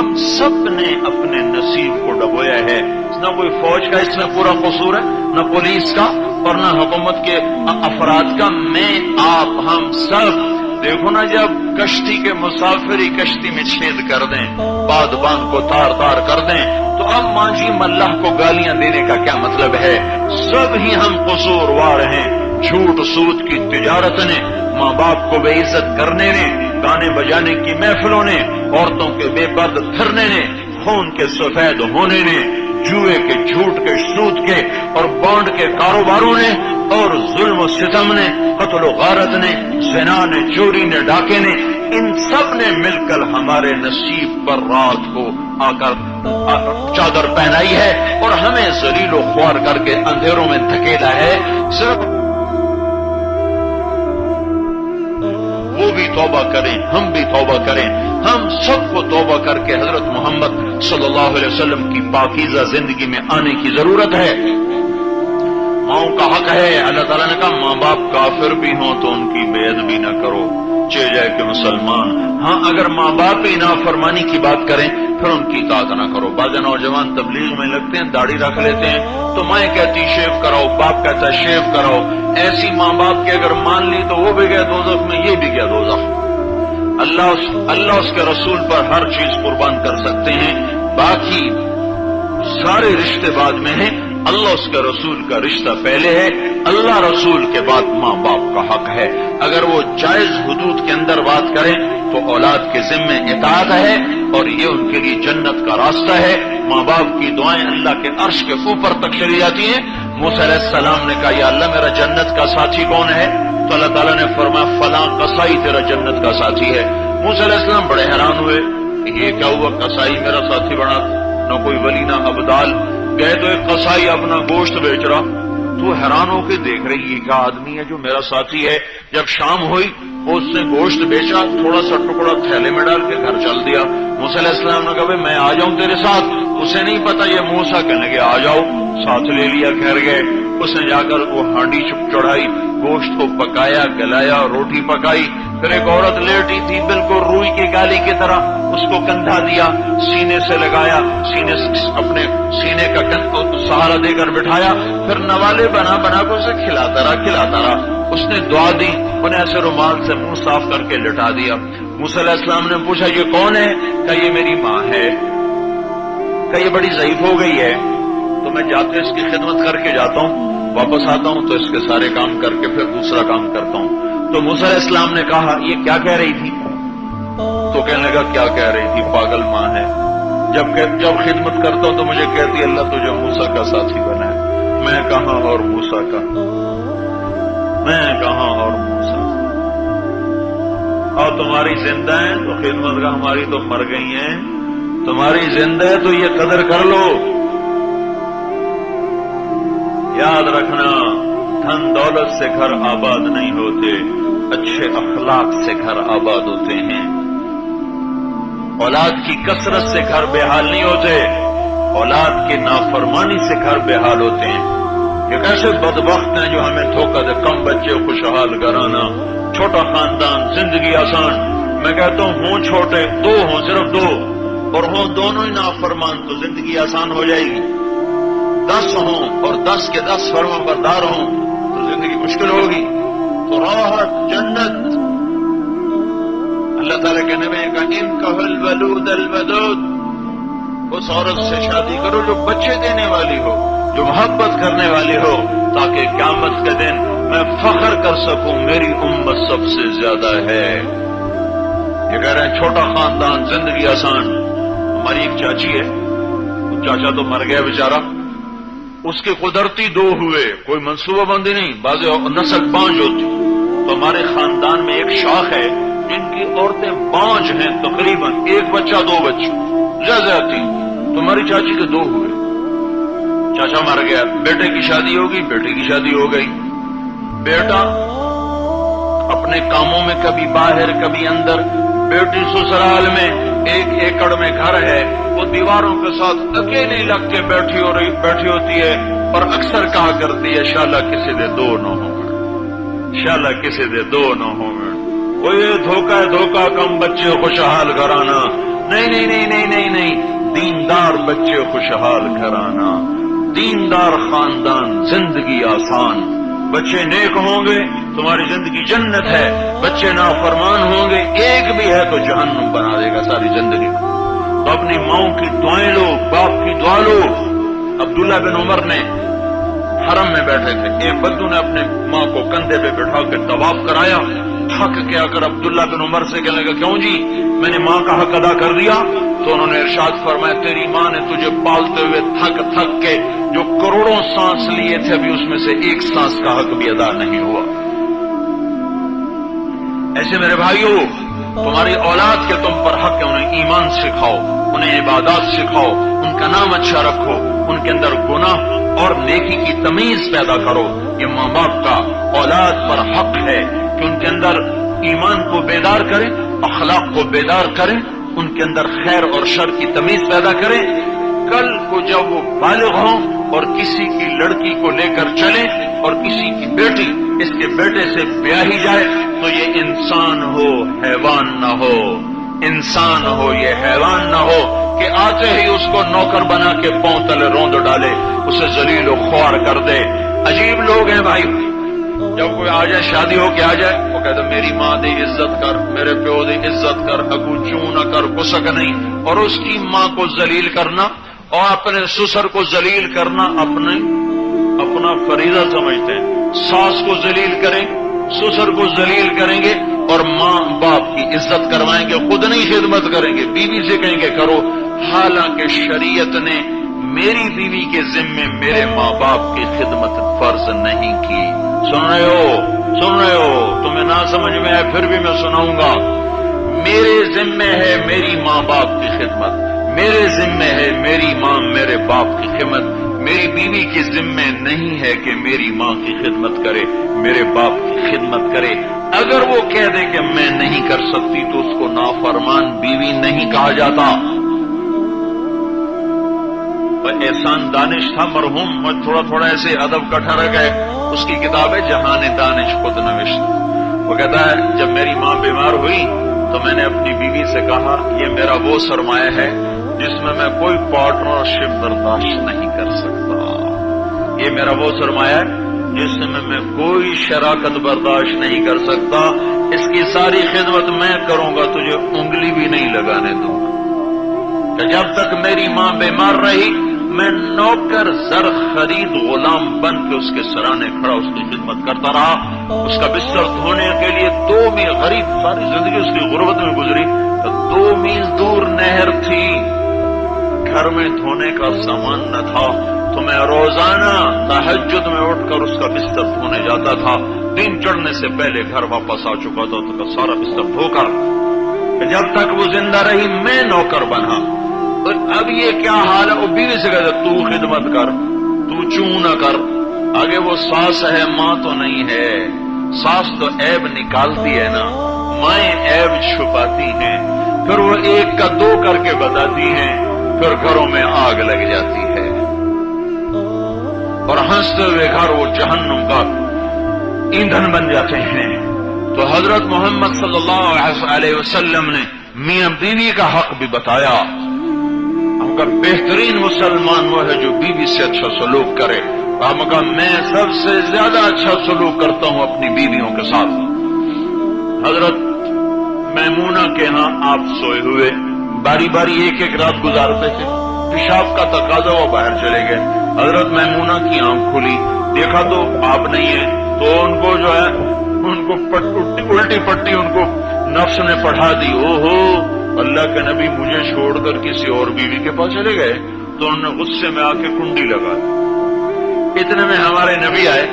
ہم سب نے اپنے نصیب کو ڈبویا ہے. نہ کوئی فوج کا اس میں پورا قصور ہے، نہ پولیس کا، اور نہ حکومت کے افراد کا. میں، آپ، ہم سب. دیکھو نا، جب کشتی کے مسافری کشتی میں چھید کر دیں، بادبان کو تار تار کر دیں، تو اب مانجی ملح کو گالیاں دینے کا کیا مطلب ہے؟ سب ہی ہم قصوروار ہیں. جھوٹ سود کی تجارت نے، ماں باپ کو بے عزت کرنے نے، گانے بجانے کی محفلوں نے، عورتوں کے بے پرد پھرنے نے، خون کے سفید ہونے نے، جوئے کے، جھوٹ کے، سود کے اور بانڈ کے کاروباروں نے، اور ظلم و ستم نے، قتل و غارت نے، زنا نے، چوری نے، ڈاکے نے، ان سب نے مل کر ہمارے نصیب پر رات کو آ کر چادر پہنائی ہے اور ہمیں ذلیل و خوار کر کے اندھیروں میں دھکیلا ہے. صرف وہ بھی توبہ کریں، ہم بھی توبہ کریں. ہم سب کو توبہ کر کے حضرت محمد صلی اللہ علیہ وسلم کی پاکیزہ زندگی میں آنے کی ضرورت ہے. ماؤں کا حق ہے. اللہ تعالیٰ نے کہا ماں باپ کافر بھی ہوں تو ان کی بے ادبی نہ کرو، چہ جائے کہ مسلمان. ہاں، اگر ماں باپ ہی نافرمانی کی بات کریں پھر ان کی اطاعت نہ کرو. بعض نوجوان تبلیغ میں لگتے ہیں، داڑھی رکھ لیتے ہیں، تو مائیں کہتی شیو کراؤ، باپ کہتا ہے شیو کراؤ. ایسی ماں باپ کے اگر مان لی تو وہ بھی گئے دوزخ میں، یہ بھی گیا دوزخ. اللہ اس کے رسول پر ہر چیز قربان کر سکتے ہیں، باقی سارے رشتے بعد میں ہیں. اللہ اس کے رسول کا رشتہ پہلے ہے. اللہ رسول کے بعد ماں باپ کا حق ہے. اگر وہ جائز حدود کے اندر بات کریں تو اولاد کے ذمے اطاعت ہے، اور یہ ان کے لیے جنت کا راستہ ہے. ماں باپ کی دعائیں اللہ کے عرش کے اوپر تک چلی جاتی ہیں. موسیٰ علیہ السلام نے کہا یا اللہ میرا جنت کا ساتھی کون ہے؟ تو اللہ تعالیٰ نے فرمایا فلاں قصائی تیرا جنت کا ساتھی ہے. موسیٰ علیہ السلام بڑے حیران ہوئے، یہ کیا ہوا؟ قصائی میرا ساتھی بنا؟ نہ کوئی ولی نہ ابدال. گئے تو ایک قصائی اپنا گوشت بیچ رہا، تو حیران ہو کے دیکھ رہی یہ کیا آدمی ہے جو میرا ساتھی ہے. جب شام ہوئی اس نے گوشت بیچا، تھوڑا سا ٹکڑا تھیلے میں ڈال کے گھر چل دیا. موسیٰ علیہ السلام نے کہا بھائی میں آ جاؤں تیرے ساتھ. اسے نہیں پتا یہ موسیٰ کہنے لگے آ جاؤ، ساتھ لے لیا، گھر گئے. اس نے جا کر وہ ہانڈی چڑھائی، گوشت کو پکایا، گلایا، روٹی پکائی. پھر ایک عورت لیٹی تھی بالکل روئی کی گالی کی طرح، اس کو کندھا دیا، سینے سے لگایا، اپنے سینے کا سہارا دے کر بٹھایا. پھر نوالے بنا بنا کے اسے کھلاتا رہا. اس نے دعا دی، انہیں ایسے رومال سے منہ صاف کر کے لٹا دیا. موسیٰ علیہ السلام نے پوچھا یہ کون ہے؟ کہ یہ میری ماں ہے. کہ یہ بڑی ضعیف ہو گئی ہے، تو میں جاتے اس کی خدمت کر کے جاتا ہوں، واپس آتا ہوں تو اس کے سارے کام کر کے پھر دوسرا کام کرتا ہوں. تو موسیٰ علیہ السلام نے کہا یہ کیا کہہ رہی تھی؟ تو کہنے لگا کیا کہہ رہی تھی؟ پاگل ماں ہے. جب خدمت کرتا ہوں تو مجھے کہتی اللہ تجھے موسیٰ کا ساتھی بنا ہے. میں کہاں اور موسیٰ کا، میں کہاں اور موسیٰ. اور تمہاری زندہ ہیں تو خدمت کا، ہماری تو مر گئی ہیں. تمہاری زندہ ہے تو یہ قدر کر لو. یاد رکھنا دھن دولت سے گھر آباد نہیں ہوتے، اچھے اخلاق سے گھر آباد ہوتے ہیں. اولاد کی کثرت سے گھر بے حال نہیں ہوتے، اولاد کی نافرمانی سے گھر بے حال ہوتے ہیں. یہ کیسے بدبخت ہیں جو ہمیں دھوکہ دے. کم بچے، خوشحال گھرانہ، چھوٹا خاندان، زندگی آسان. میں کہتا ہوں چھوٹے دو ہوں، صرف دو، اور ہوں دونوں ہی نافرمان تو زندگی آسان ہو جائے گی. 10 ہوں اور 10 کے 10 فرما بردار ہوں تو زندگی مشکل ہوگی. تو راحت جنت. اللہ تعالیٰ کے نبی کا انکحوا الولود الودود، اس عورت سے شادی کرو جو بچے دینے والی ہو، جو محبت کرنے والی ہو، تاکہ قیامت کے دن میں فخر کر سکوں میری امت سب سے زیادہ ہے. یہ کہہ رہے ہیں چھوٹا خاندان، زندگی آسان. ہماری ایک چاچی ہے، چاچا تو مر گیا بیچارہ، اس کے قدرتی 2 ہوئے، کوئی منصوبہ بندی نہیں، بعض نسل 5 ہوتی. تو ہمارے خاندان میں ایک شاخ ہے جن کی عورتیں 5 ہیں، تقریباً 1 بچہ 2 بچے زیادہ آتی. تو ہماری چاچی کے 2 ہوئے. چاچا مر گیا، بیٹے کی شادی ہوگی، بیٹے کی شادی ہو گئی. بیٹا اپنے کاموں میں کبھی باہر کبھی اندر، بیٹی سسرال میں 1 ایکڑ میں گھر ہے، وہ دیواروں کے ساتھ اکیلی لگ کے بیٹھی ہوتی ہے اور اکثر کہا کرتی ہے شالا کسی دے 2 نہ ہوں گے، شالا کسی دے 2 نہ ہوں گے. وہ یہ دھوکہ ہے، دھوکہ. کم بچے، خوشحال گھرانہ، نہیں نہیں نہیں نہیں نہیں نہیں، دیندار بچے خوشحال گھرانا، دیندار خاندان زندگی آسان، بچے نیک ہوں گے تمہاری زندگی جنت ہے، بچے نافرمان ہوں گے ایک بھی ہے تو جہنم بنا دے گا ساری زندگی کو۔ تو اپنی ماؤں کی دعائیں لو، باپ کی دعا لو۔ عبداللہ بن عمر نے حرم میں بیٹھے تھے، ایک بدو نے اپنے ماں کو کندھے پہ بٹھا کے طواف کرایا، تھک کے آ کر عبداللہ بن عمر سے کہنے لگا کیوں جی میں نے ماں کا حق ادا کر دیا؟ تو انہوں نے ارشاد فرمایا تیری ماں نے تجھے پالتے ہوئے تھک تھک کے جو کروڑوں سانس لیے تھے ابھی اس میں سے ایک سانس کا حق بھی ادا نہیں ہوا۔ ایسے میرے بھائیوں تمہاری اولاد کے تم پر حق ہے، انہیں ایمان سکھاؤ، انہیں عبادات سکھاؤ، ان کا نام اچھا رکھو، ان کے اندر گناہ اور نیکی کی تمیز پیدا کرو۔ یہ ماں باپ کا اولاد پر حق ہے کہ ان کے اندر ایمان کو بیدار کریں، اخلاق کو بیدار کریں، ان کے اندر خیر اور شر کی تمیز پیدا کریں۔ کل کو جب وہ بالغ ہوں اور کسی کی لڑکی کو لے کر چلیں اور کسی کی بیٹی اس کے بیٹے سے بیاہی جائے تو یہ انسان ہو حیوان نہ ہو، انسان ہو یہ حیوان نہ ہو کہ آتے ہی اس کو نوکر بنا کے پاؤں تلے روند ڈالے، اسے ذلیل و خوار کر دے۔ عجیب لوگ ہیں بھائی، جب کوئی آ جائے شادی ہو کے آ جائے وہ کہتا میری ماں دی عزت کر، میرے پیو دی عزت کر، اگو چوں نہ کر کسک نہیں، اور اس کی ماں کو ذلیل کرنا اور اپنے سسر کو ذلیل کرنا اپنا فریضہ سمجھتے ہیں۔ ساس کو ذلیل کریں، سسر کو ذلیل کریں گے اور ماں باپ کی عزت کروائیں گے، خود نہیں خدمت کریں گے، بیوی سے کہیں گے کرو، حالانکہ شریعت نے میری بیوی کے ذمے میرے ماں باپ کی خدمت فرض نہیں کی۔ سن رہے ہو تمہیں نہ سمجھ میں ہے پھر بھی میں سناؤں گا، میرے ذمے ہے میری ماں باپ کی خدمت، میرے ذمے ہے میری ماں میرے باپ کی خدمت، میری بیوی کے ذمے نہیں ہے کہ میری ماں کی خدمت کرے، میرے باپ کی خدمت کرے۔ اگر وہ کہہ دے کہ میں نہیں کر سکتی تو اس کو نافرمان بیوی نہیں کہا جاتا۔ احسان دانش تھا مرحوم، اور تھوڑا تھوڑا ایسے ادب کا ٹھہر گئے، اس کی کتاب ہے جہان دانش خود نوشت۔ وہ کہتا ہے جب میری ماں بیمار ہوئی تو میں نے اپنی بیوی سے کہا یہ میرا وہ سرمایہ ہے جس میں کوئی پارٹنرشپ برداشت نہیں کر سکتا، یہ میرا وہ سرمایہ ہے جس میں کوئی شراکت برداشت نہیں کر سکتا، اس کی ساری خدمت میں کروں گا، تجھے انگلی بھی نہیں لگانے دوں گا۔ کہ جب تک میری ماں بیمار رہی میں نوکر زر خرید غلام بن کے اس کے سرانے کھڑا اس کی خدمت کرتا رہا، اس کا بستر دھونے کے لیے 2 میل، غریب ساری زندگی اس کی غربت میں گزری، 2 میل دور نہر تھی، گھر میں دھونے کا سامان نہ تھا تو میں روزانہ تہجد میں اٹھ کر اس کا بستر دھونے جاتا تھا، دن چڑھنے سے پہلے گھر واپس آ چکا تھا تو سارا بستر دھو کر، جب تک وہ زندہ رہی میں نوکر بنا۔ اب یہ کیا حال ہے؟ وہ بیوی سے کہتا تو خدمت کر، تو چوں نہ کر، آگے وہ ساس ہے ماں تو نہیں ہے، ساس تو عیب نکالتی ہے نا، مائیں عیب چھپاتی ہیں، پھر وہ 1 کا 2 کر کے بتاتی ہیں، پھر گھروں میں آگ لگ جاتی ہے اور ہنستے ہوئے گھر وہ جہنم کا ایندھن بن جاتے ہیں۔ تو حضرت محمد صلی اللہ علیہ وسلم نے میاں بیوی کا حق بھی بتایا۔ ہم کا بہترین مسلمان وہ ہے جو بیوی سے اچھا سلوک کرے، ہم کا میں سب سے زیادہ اچھا سلوک کرتا ہوں اپنی بیویوں کے ساتھ۔ حضرت میمونہ کے ہاں آپ سوئے ہوئے باری باری ایک رات گزارتے تھے، پیشاب کا تقاضا وہ باہر چلے گئے، حضرت میمونہ کی آنکھ کھلی، دیکھا تو آپ نہیں ہے، تو ان کو جو ہے ان کو الٹی پٹی ان کو نفس نے پڑھا دی، او ہو اللہ کے نبی مجھے چھوڑ کر کسی اور بیوی کے پاس چلے گئے، تو انہوں نے غصے میں آ کے کنڈی لگا دی۔ اتنے میں ہمارے نبی آئے،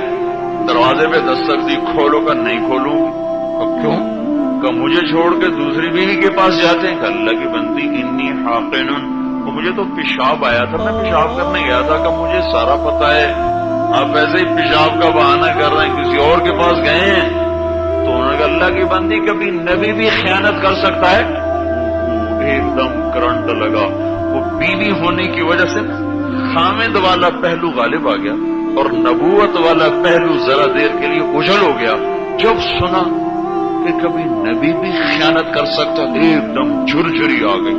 دروازے پہ دستک دی، کھولو کا نہیں کھولوں، کیوں کہ مجھے چھوڑ کے دوسری بیوی کے پاس جاتے ہیں، کہ اللہ کی بندی انی حاقن، مجھے تو پیشاب آیا تھا، میں پیشاب کرنے گیا تھا، کہ مجھے سارا پتا ہے، آپ ایسے ہی پیشاب کا بہانہ کر رہے ہیں، کسی اور کے پاس گئے ہیں۔ تو انہوں نے کہا اللہ کی بندی کبھی نبی بھی خیانت کر سکتا ہے؟ ایک دم کرنٹ لگا، وہ بیوی ہونے کی وجہ سے خامد والا پہلو غالب آ گیا اور نبوت والا پہلو ذرا دیر کے لیے اجل ہو گیا۔ جب سنا کہ کہ کبھی نبی بھی خیانت کر سکتا؟ ایک دم جھرجھری آ گئی،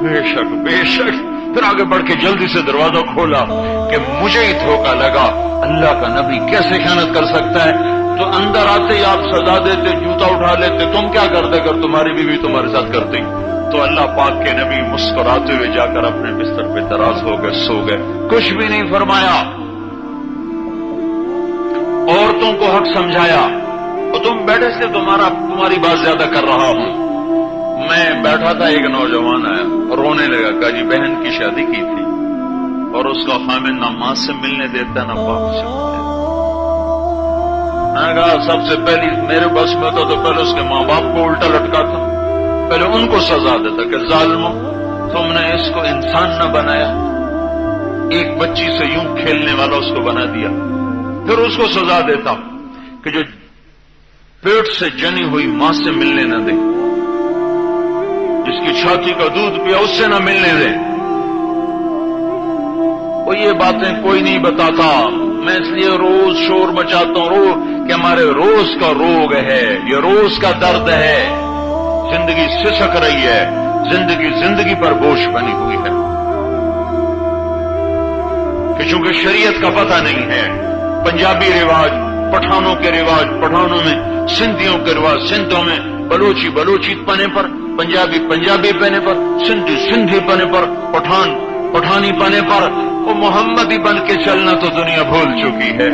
بے شک بے شک. پھر آگے بڑھ کے جلدی سے دروازہ کھولا کہ مجھے ہی دھوکہ لگا، اللہ کا نبی کیسے خیانت کر سکتا ہے؟ تو اندر آتے ہی آپ سزا دیتے، جوتا اٹھا لیتے. تم کیا کرتے اگر تمہاری بیوی تمہارے ساتھ کرتی؟ تو اللہ پاک کے نبی مسکراتے ہوئے جا کر اپنے بستر پہ دراز ہو گئے، سو گئے، کچھ بھی نہیں فرمایا. عورتوں کو حق سمجھایا. اور تم بیٹھے سے تمہاری بات زیادہ کر رہا ہوں. میں بیٹھا تھا، ایک نوجوان آیا، رونے لگا، کہا جی بہن کی شادی کی تھی اور اس کا خامن نہ ماں سے ملنے دیتا نہ باپ سے ملنے دیتا. میں نے کہا سب سے پہلی میرے بس میں تو پہلے اس کے ماں باپ کو الٹا لٹکاتا، پہلے ان کو سزا دیتا کہ ظالموں تم نے اس کو انسان نہ بنایا، ایک بچی سے یوں کھیلنے والا اس کو بنا دیا. پھر اس کو سزا دیتا کہ جو پیٹ سے جنی ہوئی ماں سے ملنے نہ دے، جس کی چھاتی کا دودھ پیا اس سے نہ ملنے دے. وہ یہ باتیں کوئی نہیں بتاتا. میں اس لیے روز شور مچاتا ہوں کہ ہمارے روز کا روگ ہے، یہ روز کا درد ہے. زندگی سسک رہی ہے، زندگی پر بوجھ بنی ہوئی ہے کہ چونکہ شریعت کا پتہ نہیں ہے. پنجابی رواج، پٹھانوں کے رواج پٹھانوں میں، سندھیوں کے رواج سندھوں میں، بلوچی پنے پر، پنجابی پنے پر، سندھی پنے پر، پٹھانی پنے پر. وہ محمدی بن کے چلنا تو دنیا بھول چکی ہے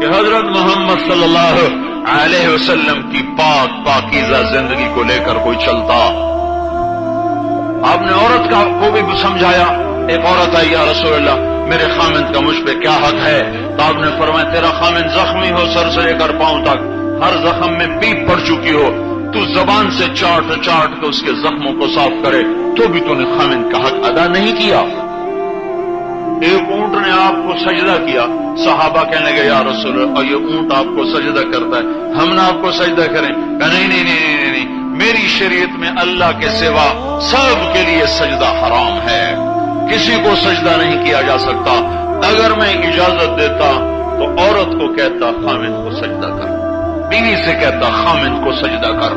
کہ حضرت محمد صلی اللہ علیہ وسلم کی پاکیزہ زندگی کو لے کر کوئی چلتا. آپ نے عورت کو بھی سمجھایا. ایک عورت آئی، یا رسول اللہ میرے خامند کا مجھ پہ کیا حق ہے؟ تو آپ نے فرمایا تیرا خامند زخمی ہو سر سے لے کر پاؤں تک، ہر زخم میں پیپ پڑ چکی ہو، تو زبان سے چاٹ کے اس کے زخموں کو صاف کرے، تو بھی تو نے خامند کا حق ادا نہیں کیا. ایک اونٹ نے آپ کو سجدہ کیا، صحابہ کہنے لگے یا رسول اللہ اور یہ اونٹ آپ کو سجدہ کرتا ہے، ہم نہ آپ کو سجدہ کریں؟ کہ نہیں، میری شریعت میں اللہ کے سوا سب کے لیے سجدہ حرام ہے، کسی کو سجدہ نہیں کیا جا سکتا. اگر میں اجازت دیتا تو عورت کو کہتا خامند کو سجدہ کر، بیوی سے کہتا خامند کو سجدہ کر.